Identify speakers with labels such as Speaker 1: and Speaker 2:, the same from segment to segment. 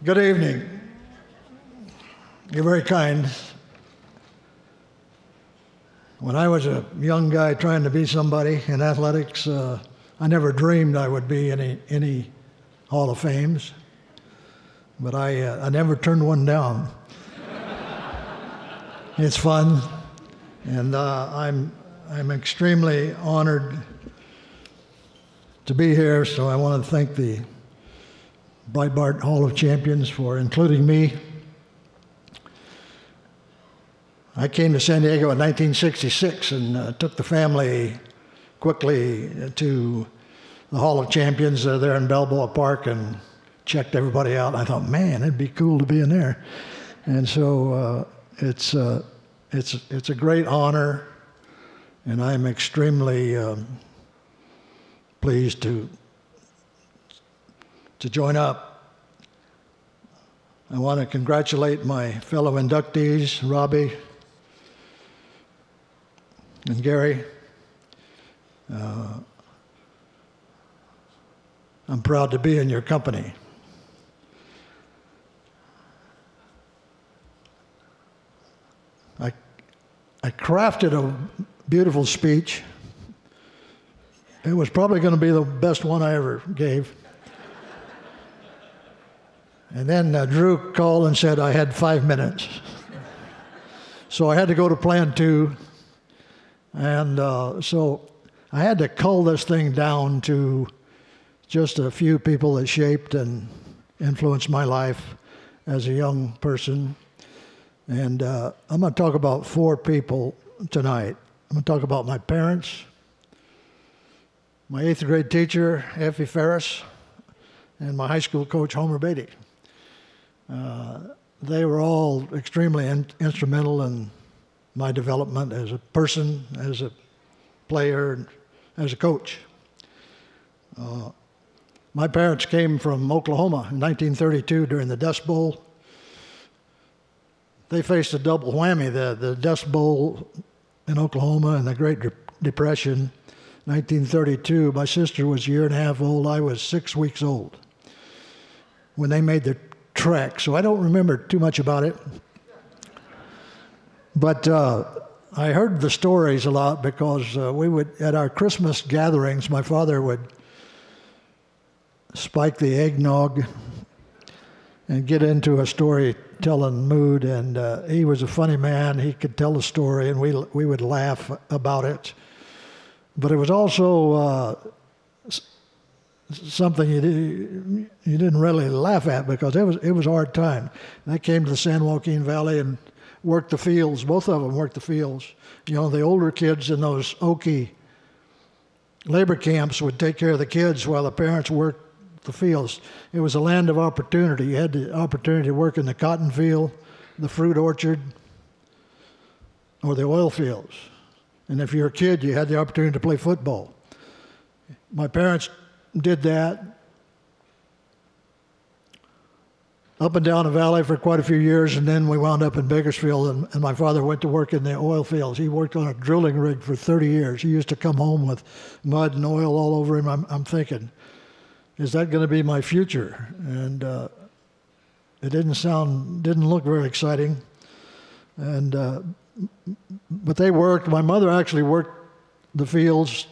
Speaker 1: Good evening. You're very kind. When I was a young guy trying to be somebody in athletics, I never dreamed I would be any Hall of Fames, but I never turned one down. It's fun, and I'm extremely honored to be here. So I want to thank the Breitbart Hall of Champions for including me. I came to San Diego in 1966 and took the family quickly to the Hall of Champions there in Balboa Park and checked everybody out. I thought, man, it'd be cool to be in there. And so it's a great honor, and I'm extremely pleased to join up. I want to congratulate my fellow inductees, Robbie and Gary. I'm proud to be in your company. I crafted a beautiful speech. It was probably going to be the best one I ever gave. And then Drew called and said I had 5 minutes. So I had to go to plan 2. And so I had to cull this thing down to just a few people that shaped and influenced my life as a young person. And I'm going to talk about 4 people tonight. I'm going to talk about my parents, my 8th grade teacher, Effie Ferris, and my high school coach, Homer Beatty. They were all extremely instrumental in my development as a person, as a player, and as a coach. My parents came from Oklahoma in 1932 during the Dust Bowl. They faced a double whammy, the Dust Bowl in Oklahoma and the Great Depression. 1932, my sister was a year and a half old. I was 6 weeks old when they made the trek, so I don't remember too much about it. But I heard the stories a lot because we would, at our Christmas gatherings, my father would spike the eggnog and get into a storytelling mood, and he was a funny man. He could tell a story, and we would laugh about it. But it was also something you didn't really laugh at because it was a hard time. And I came to the San Joaquin Valley and worked the fields. Both of them worked the fields. You know, the older kids in those Okie labor camps would take care of the kids while the parents worked the fields. It was a land of opportunity. You had the opportunity to work in the cotton field, the fruit orchard, or the oil fields. And if you're a kid, you had the opportunity to play football. My parents did that up and down the valley for quite a few years, and then we wound up in Bakersfield, and my father went to work in the oil fields. He worked on a drilling rig for 30 years. He used to come home with mud and oil all over him. I'm thinking, is that going to be my future? And it didn't look very exciting. And but they worked. My mother actually worked the fields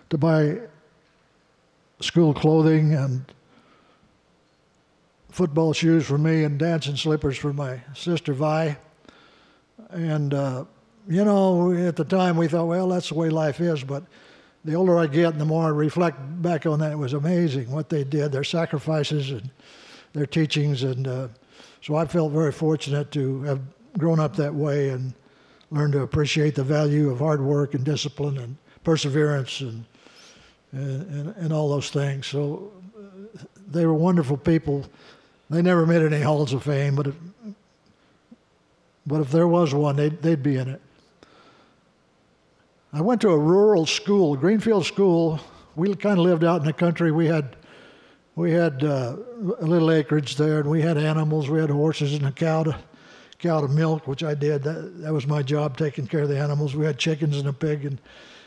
Speaker 1: to buy school clothing and football shoes for me and dancing slippers for my sister Vi. And, you know, at the time we thought, well, that's the way life is. But the older I get and the more I reflect back on that, it was amazing what they did, their sacrifices and their teachings. And so I felt very fortunate to have grown up that way and learned to appreciate the value of hard work and discipline and perseverance and all those things. So they were wonderful people. They never made any halls of fame, but if there was one, they'd be in it. I went to a rural school, Greenfield School. We kind of lived out in the country. We had a little acreage there, and we had animals. We had horses and a cow to milk, which I did. That was my job, taking care of the animals. We had chickens and a pig, and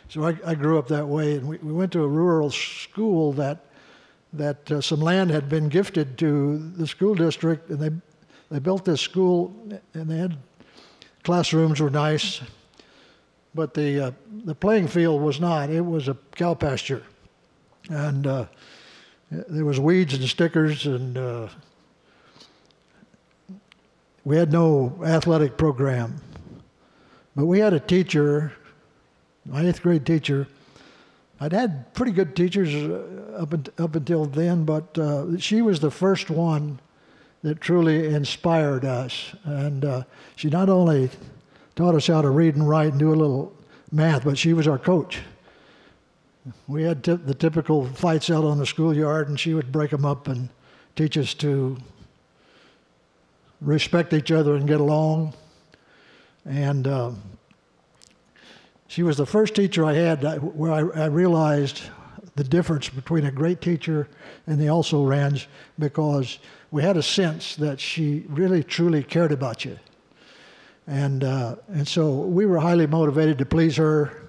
Speaker 1: so I grew up that way. And we went to a rural school that that some land had been gifted to the school district, and they built this school, and they had classrooms were nice, but the playing field was not. It was a cow pasture, and there was weeds and stickers, and we had no athletic program. But we had a teacher, my 8th grade teacher. I'd had pretty good teachers up until then, but she was the first one that truly inspired us. And she not only taught us how to read and write and do a little math, but she was our coach. We had the typical fights out on the schoolyard, and she would break them up and teach us to respect each other and get along. And she was the first teacher I had where I realized the difference between a great teacher and the also-rans, because we had a sense that she really, truly cared about you. And so we were highly motivated to please her.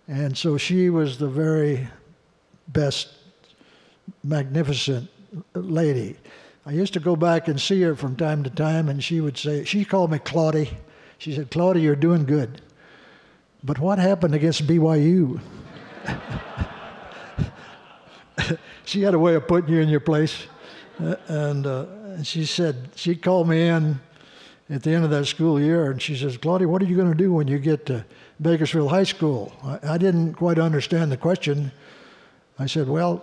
Speaker 1: And so she was the very best, magnificent lady. I used to go back and see her from time to time, and she would say, she called me Claude. She said, "Claude, you're doing good. But what happened against BYU?" She had a way of putting you in your place. And she said, she called me in at the end of that school year, and she says, "Claude, what are you going to do when you get to Bakersfield High School?" I didn't quite understand the question. I said, "Well,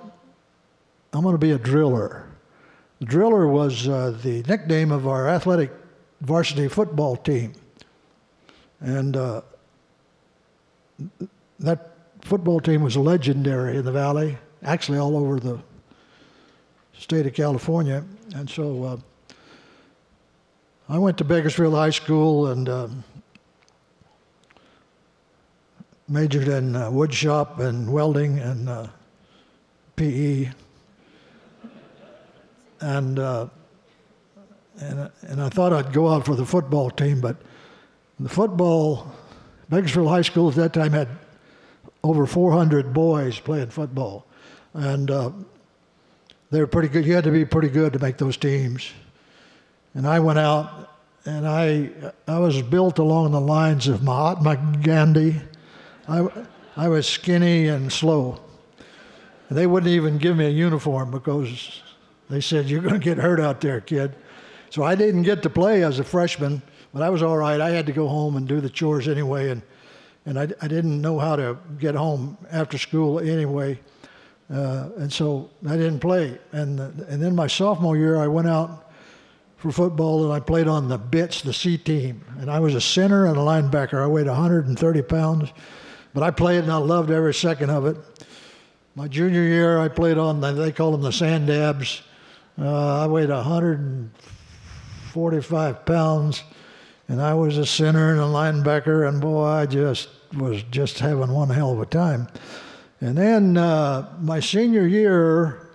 Speaker 1: I'm going to be a driller." The driller was the nickname of our athletic varsity football team. And that football team was legendary in the Valley, actually all over the state of California. And so I went to Bakersfield High School and majored in wood shop and welding and PE. And I thought I'd go out for the football team, but Bakersfield High School at that time had over 400 boys playing football. And they were pretty good. You had to be pretty good to make those teams. And I went out, and I was built along the lines of Mahatma Gandhi. I was skinny and slow. They wouldn't even give me a uniform because they said, "You're going to get hurt out there, kid." So I didn't get to play as a freshman, but I was all right. I had to go home and do the chores anyway, and I didn't know how to get home after school anyway, and so I didn't play. And then my sophomore year, I went out for football, and I played on the Bits, the C team, and I was a center and a linebacker. I weighed 130 pounds, but I played, and I loved every second of it. My junior year, I played on, they call them the Sand Dabs. I weighed 145 pounds, and I was a center and a linebacker, and boy, I was just having one hell of a time. And then my senior year,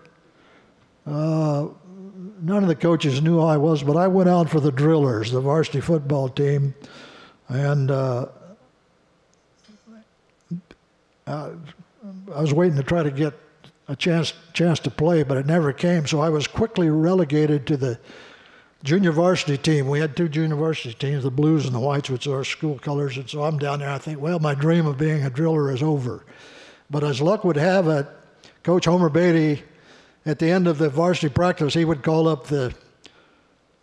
Speaker 1: none of the coaches knew who I was, but I went out for the Drillers, the varsity football team, and I was waiting to try to get a chance to play, but it never came. So I was quickly relegated to the junior varsity team. We had two junior varsity teams, the Blues and the Whites, which are our school colors. And so I'm down there. I think, well, my dream of being a driller is over. But as luck would have it, Coach Homer Beatty, at the end of the varsity practice, he would call up the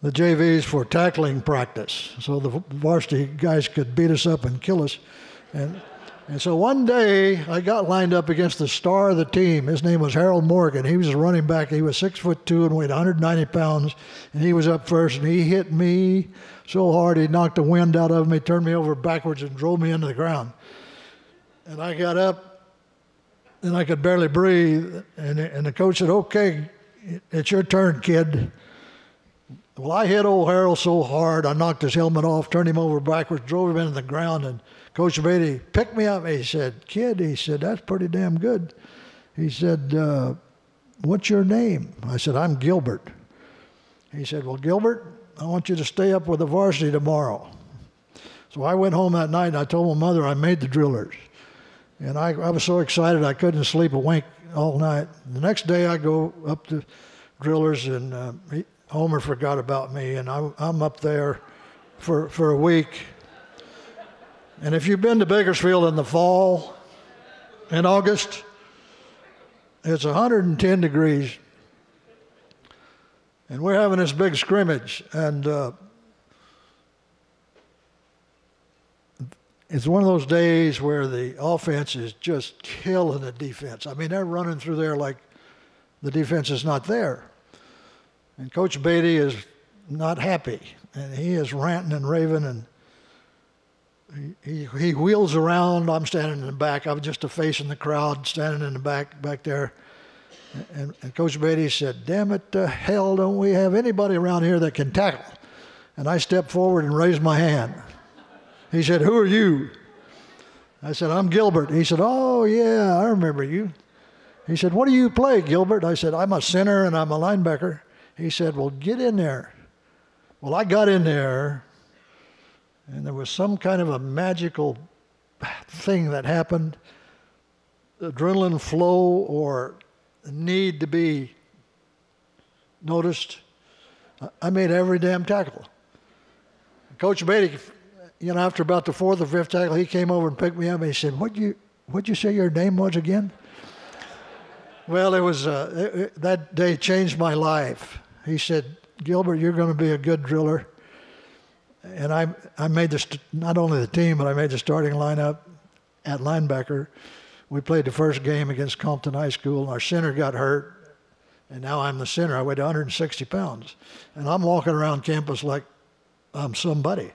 Speaker 1: JVs for tackling practice, so the varsity guys could beat us up and kill us. And so one day, I got lined up against the star of the team. His name was Harold Morgan. He was a running back. He was 6'2" and weighed 190 pounds. And he was up first, and he hit me so hard he knocked the wind out of me, turned me over backwards, and drove me into the ground. And I got up, and I could barely breathe. And the coach said, "Okay, it's your turn, kid." Well, I hit old Harold so hard, I knocked his helmet off, turned him over backwards, drove him into the ground, and Coach Beatty picked me up. He said, "Kid," he said, "that's pretty damn good." He said, "What's your name?" I said, "I'm Gilbert." He said, "Well, Gilbert, I want you to stay up with the varsity tomorrow." So I went home that night, and I told my mother I made the Drillers. And I was so excited I couldn't sleep a wink all night. The next day I go up to Drillers, and Homer forgot about me, and I'm up there for a week. And if you've been to Bakersfield in the fall, in August, it's 110 degrees. And we're having this big scrimmage, and it's one of those days where the offense is just killing the defense. I mean, they're running through there like the defense is not there. And Coach Beatty is not happy, and he is ranting and raving, and he wheels around. I'm standing in the back. I was just a face in the crowd, standing in the back there. And Coach Beatty said, "Damn it to hell, don't we have anybody around here that can tackle?" And I stepped forward and raised my hand. He said, "Who are you?" I said, "I'm Gilbert." He said, "Oh, yeah, I remember you." He said, "What do you play, Gilbert?" I said, "I'm a center and I'm a linebacker." He said, "Well, get in there." Well, I got in there, and there was some kind of a magical thing that happened, adrenaline flow or need to be noticed. I made every damn tackle. Coach Beatty, after about the fourth or fifth tackle, he came over and picked me up, and he said, What'd you say your name was again?" Well, it was that day changed my life. He said, "Gilbert, you're going to be a good driller." And I made not only the team, but I made the starting lineup at linebacker. We played the first game against Compton High School, and our center got hurt, and now I'm the center. I weighed 160 pounds, and I'm walking around campus like I'm somebody.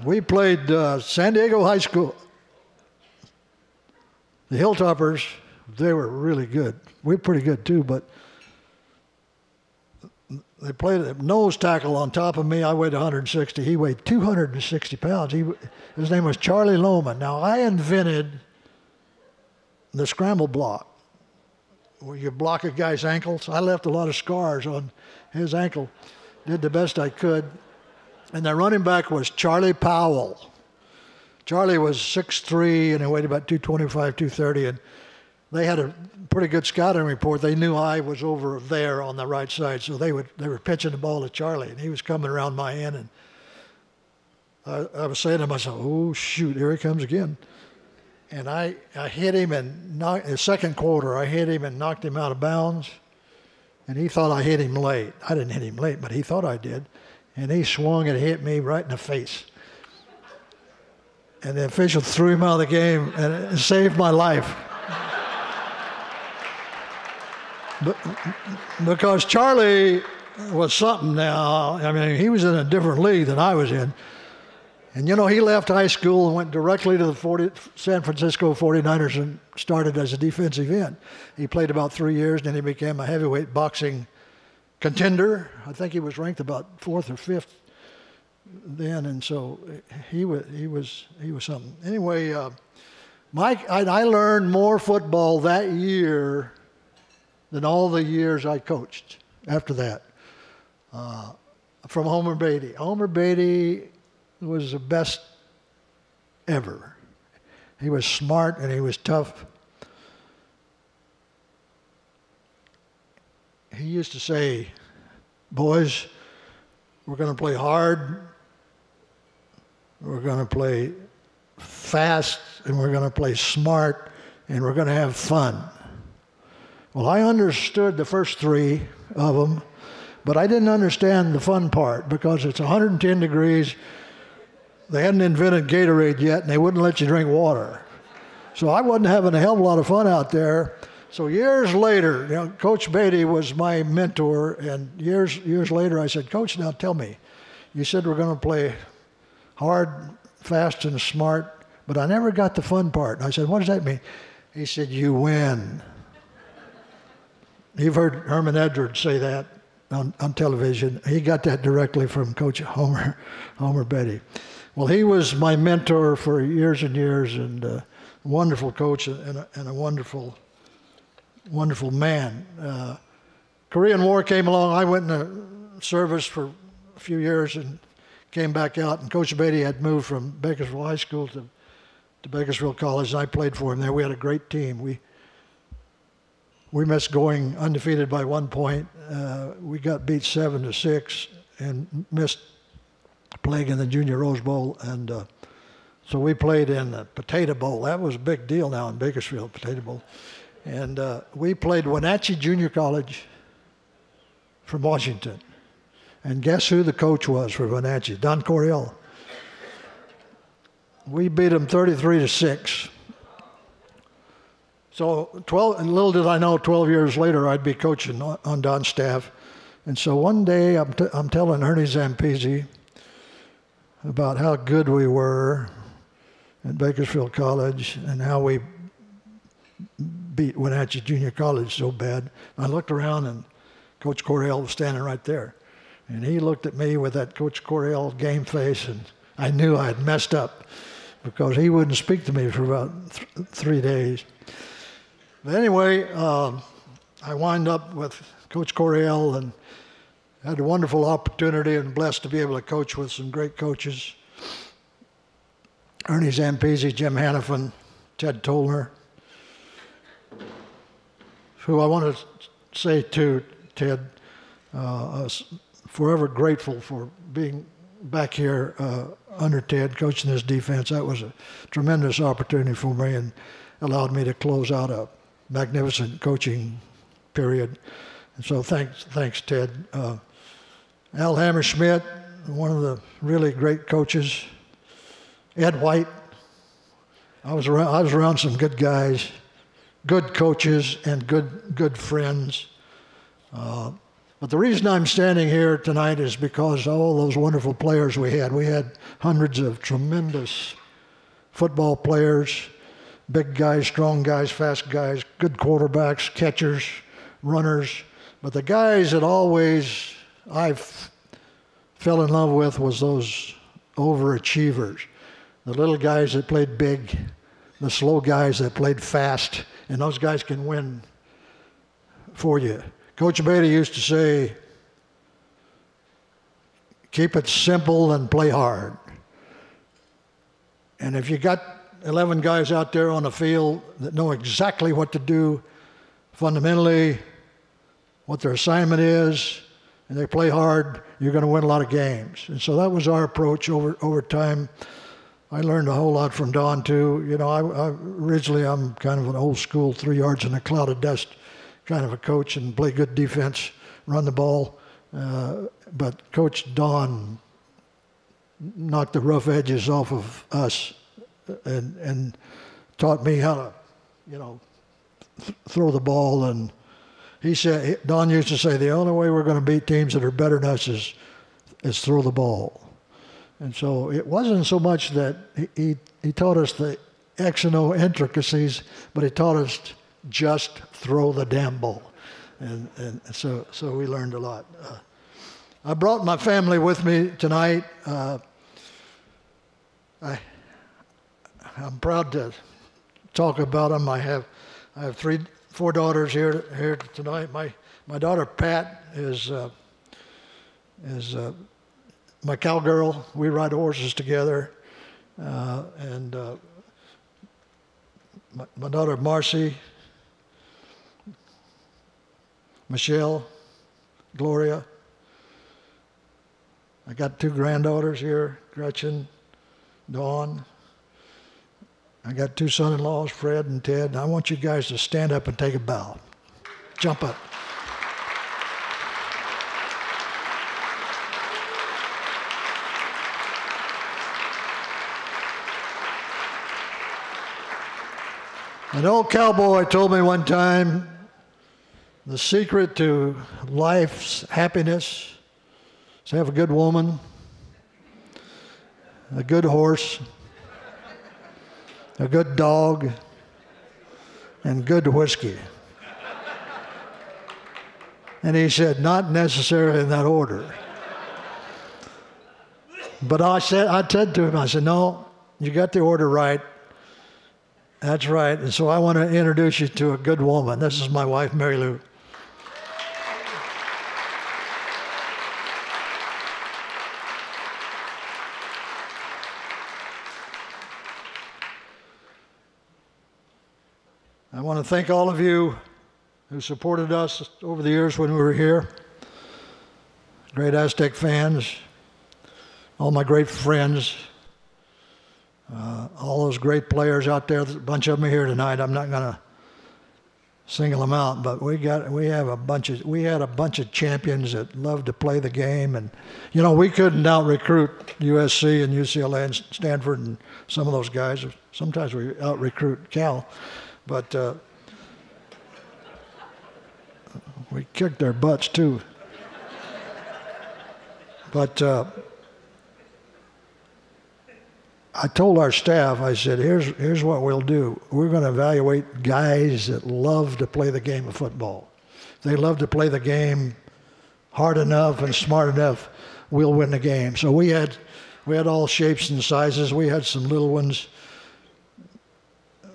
Speaker 1: We played San Diego High School. The Hilltoppers, they were really good. We were pretty good too, but they played a nose tackle on top of me. I weighed 160. He weighed 260 pounds. His name was Charlie Lohman. Now, I invented the scramble block, where you block a guy's ankles. I left a lot of scars on his ankle. Did the best I could. And the running back was Charlie Powell. Charlie was 6'3", and he weighed about 225, 230, and they had a pretty good scouting report. They knew I was over there on the right side, so they were pitching the ball to Charlie, and he was coming around my end, and I was saying to myself, "Oh, shoot, here he comes again." And I hit him, and the second quarter, I hit him and knocked him out of bounds, and he thought I hit him late. I didn't hit him late, but he thought I did, and he swung and hit me right in the face. And the official threw him out of the game, and it saved my life. Because Charlie was something now. I mean, he was in a different league than I was in. And, he left high school and went directly to the San Francisco 49ers and started as a defensive end. He played about 3 years, then he became a heavyweight boxing contender. I think he was ranked about 4th or 5th then, and so he was something. Anyway, I learned more football that year than all the years I coached after that, from Homer Beatty. Homer Beatty was the best ever. He was smart and he was tough. He used to say, "Boys, we're going to play hard, we're going to play fast, and we're going to play smart, and we're going to have fun." Well, I understood the first three of them, but I didn't understand the fun part because it's 110 degrees. They hadn't invented Gatorade yet, and they wouldn't let you drink water. So I wasn't having a hell of a lot of fun out there. So years later, Coach Beatty was my mentor, and years later I said, "Coach, now tell me, you said we're going to play hard, fast, and smart, but I never got the fun part." And I said, "What does that mean?" He said, "You win." You've heard Herman Edwards say that on television. He got that directly from Coach Homer Beatty. Well, he was my mentor for years and years, and a wonderful coach and a wonderful man. Korean War came along. I went in service for a few years and came back out, and Coach Beatty had moved from Bakersfield High School to to Bakersfield College, and I played for him there. We had a great team. We missed going undefeated by 1 point. We got beat 7-6 and missed playing in the Junior Rose Bowl. And so we played in the Potato Bowl. That was a big deal now in Bakersfield, Potato Bowl. And we played Wenatchee Junior College from Washington. And guess who the coach was for Wenatchee? Don Coryell. We beat them 33-6. So 12, and little did I know, 12 years later I'd be coaching on Don's staff. And so one day I'm telling Ernie Zampese about how good we were at Bakersfield College and how we beat Wenatchee Junior College so bad. I looked around and Coach Coryell was standing right there. And he looked at me with that Coach Coryell game face, and I knew I had messed up because he wouldn't speak to me for about 3 days. But anyway, I wound up with Coach Coryell and had a wonderful opportunity and blessed to be able to coach with some great coaches. Ernie Zampese, Jim Hannafin, Ted Tollner, who I want to say to Ted, I was forever grateful for being back here under Ted, coaching this defense. That was a tremendous opportunity for me and allowed me to close out a magnificent coaching period. And so thanks Ted. Al Hammerschmidt, one of the really great coaches. Ed White. I was around some good guys, good coaches, and good friends. But the reason I'm standing here tonight is because of all those wonderful players we had. We had hundreds of tremendous football players, big guys, strong guys, fast guys, good quarterbacks, catchers, runners. But the guys that always I fell in love with was those overachievers, the little guys that played big, the slow guys that played fast, and those guys can win for you. Coach Beatty used to say, keep it simple and play hard. And if you got 11 guys out there on the field that know exactly what to do fundamentally, what their assignment is, and they play hard, you're going to win a lot of games. And so that was our approach over time. I learned a whole lot from Don, too. You know, originally I'm kind of an old school 3 yards in a cloud of dust kind of a coach and play good defense, run the ball. But Coach Don knocked the rough edges off of us and taught me how to, you know, throw the ball. And he said, Don used to say, the only way we're going to beat teams that are better than us is throw the ball. And so it wasn't so much that he taught us the X and O intricacies, but he taught us just throw the damn ball. And so we learned a lot. I brought my family with me tonight. I'm proud to talk about them. I have 4 daughters here tonight. My daughter Pat is my cowgirl. We ride horses together. And my daughter Marcy, Michelle, Gloria. I got 2 granddaughters here, Gretchen, Dawn. I got 2 son-in-laws, Fred and Ted. And I want you guys to stand up and take a bow. Jump up. An old cowboy told me one time, the secret to life's happiness is to have a good woman, a good horse, a good dog, and good whiskey. And he said, not necessarily in that order. But I said to him, I said, no, you got the order right. That's right. And so I want to introduce you to a good woman. This is my wife, Mary Lou. I want to thank all of you who supported us over the years when we were here. Great Aztec fans, all my great friends, all those great players out there. A bunch of them are here tonight. I'm not going to single them out, but we had a bunch of champions that loved to play the game, and you know, we couldn't out-recruit USC and UCLA and Stanford and some of those guys. Sometimes we out-recruit Cal, but we kicked their butts too. But I told our staff, I said, here's what we'll do. We're going to evaluate guys that love to play the game of football. If they love to play the game hard enough and smart enough, we'll win the game. So we had all shapes and sizes. We had some little ones,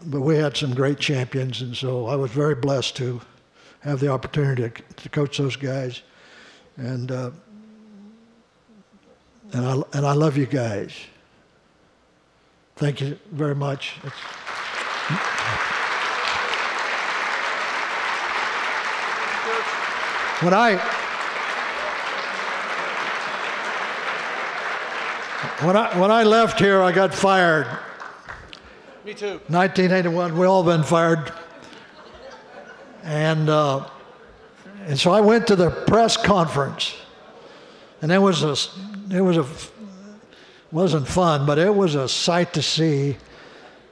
Speaker 1: but we had some great champions. And so I was very blessed to have the opportunity to coach those guys. And I love you guys. Thank you very much. When I left here, I got fired.
Speaker 2: Me too.
Speaker 1: 1981, we all been fired. And so I went to the press conference, and it wasn't fun, but it was a sight to see.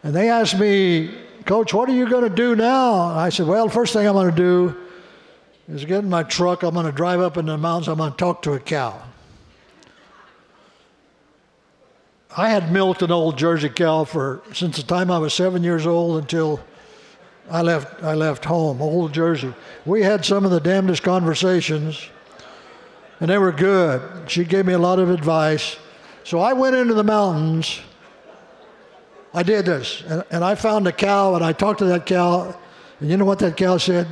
Speaker 1: And they asked me, Coach, what are you going to do now? And I said, well, first thing I'm going to do is get in my truck. I'm going to drive up in the mountains. I'm going to talk to a cow. I had milked an old Jersey cow since the time I was 7 years old until I left home, old Jersey. We had some of the damnedest conversations, and they were good. She gave me a lot of advice. So I went into the mountains. I did this, and I found a cow, and I talked to that cow, and you know what that cow said?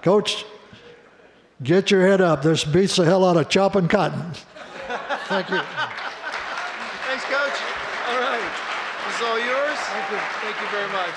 Speaker 1: Coach, get your head up. This beats the hell out of chopping cotton. Thank you.
Speaker 2: Thanks, Coach. All right. This is all yours.
Speaker 1: Thank you.
Speaker 2: Thank you very much.